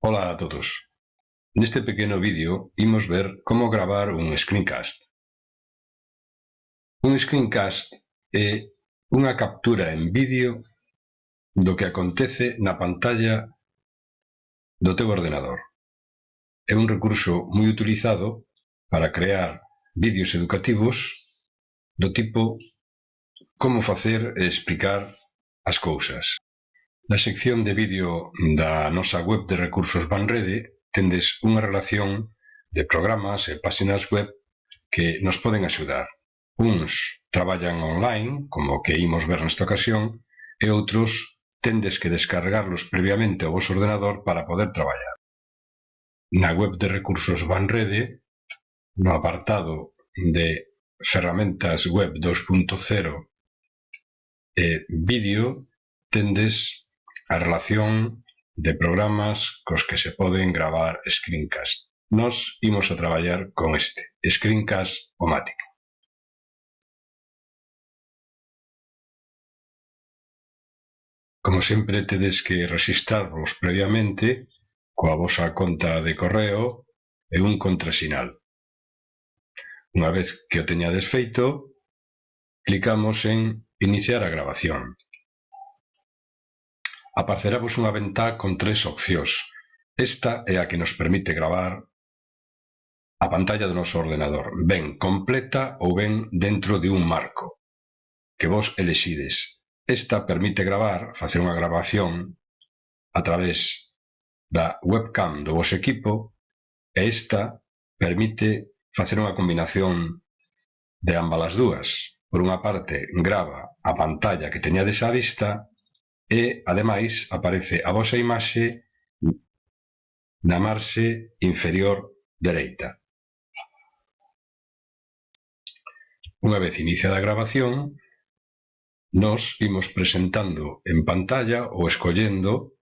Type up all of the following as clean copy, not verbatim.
Ola a todos. Neste pequeno vídeo imos ver como gravar un screencast. Un screencast é unha captura en vídeo do que acontece na pantalla do teu ordenador. É un recurso moi utilizado para crear vídeos educativos do tipo como facer e explicar as cousas. Na sección de vídeo da nosa web de recursos Banrede tendes unha relación de programas e páxinas web que nos poden axudar. Uns traballan online, como o que imos ver nesta ocasión, e outros tendes que descargarlos previamente ao vosso ordenador para poder traballar. Na web de recursos Banrede, no apartado de ferramentas web 2.0 e vídeo, tendes a relación de programas cos que se poden gravar screencast. Nos imos a traballar con este, Screencast-O-Matic. Como sempre, tedes que rexistrarvos previamente coa vosa conta de correo e un contrasinal. Unha vez que o teñades feito, clicamos en Iniciar a grabación. Aparecerávos unha ventá con tres opcións. Esta é a que nos permite gravar a pantalla do noso ordenador, ben completa ou ben dentro de un marco que vos elixides. Esta permite gravar, facer unha grabación a través da webcam do vosso equipo, e esta permite facer unha combinación de ambas as dúas. Por unha parte, grava a pantalla que teñades á vista e, ademais, aparece a vosa imaxe na marxe inferior dereita. Unha vez iniciada a grabación, nos imos presentando en pantalla ou escollendo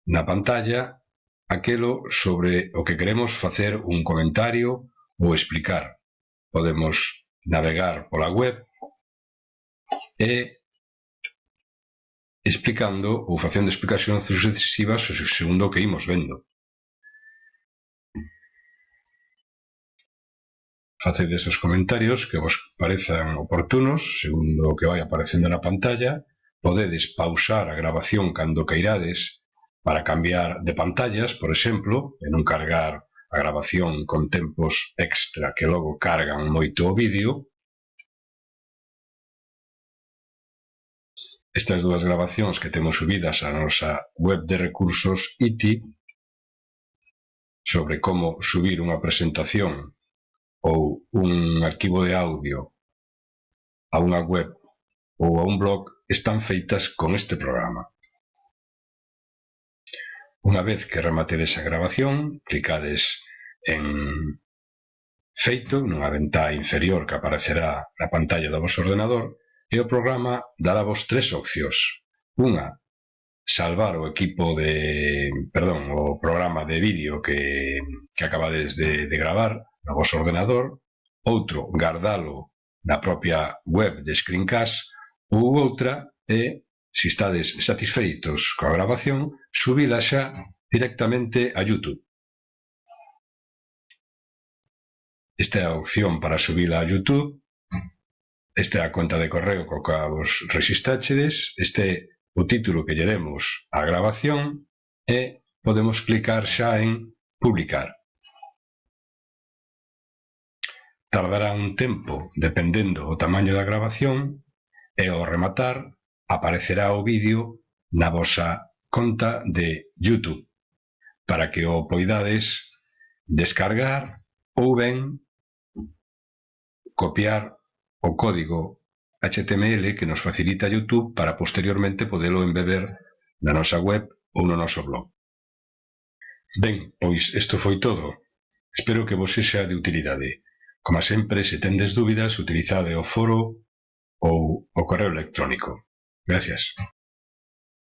na pantalla aquelo sobre o que queremos facer un comentario ou explicar. Podemos navegar pola web e explicando ou facendo explicacións sucesivas segundo o que imos vendo. Facedes os comentarios que vos parezan oportunos, segundo o que vai aparecendo na pantalla. Podedes pausar a grabación cando queirades para cambiar de pantallas, por exemplo, e non cargar a grabación con tempos extra que logo cargan moito o vídeo. Estas dúas grabacións que temos subidas á nosa web de recursos ITI sobre como subir unha presentación ou un arquivo de audio a unha web ou a un blog están feitas con este programa. Unha vez que rematedes a grabación, clicades en Feito, nunha ventá inferior que aparecerá na pantalla do vosso ordenador, e o programa daravos tres opcións. Unha, salvar o programa de vídeo que acabades de gravar no voso ordenador. Outro, guardalo na propia web de Screencast. Ou outra é, se estades satisfeitos coa grabación, subila xa directamente a YouTube. Esta é a opción para subila a YouTube. Esta é a conta de correo co que vos rexistrachedes. Este é o título que lle demos á grabación e podemos clicar xa en publicar. Tardará un tempo dependendo do tamaño da grabación e ao rematar aparecerá o vídeo na vosa conta de YouTube para que o poidades descargar ou ben copiar o código HTML que nos facilita YouTube para posteriormente podelo embeber na nosa web ou no noso blog. Ben, pois isto foi todo. Espero que vos sexa de utilidade. Como sempre, se tendes dúbidas, utilizade o foro ou o correo electrónico. Gracias.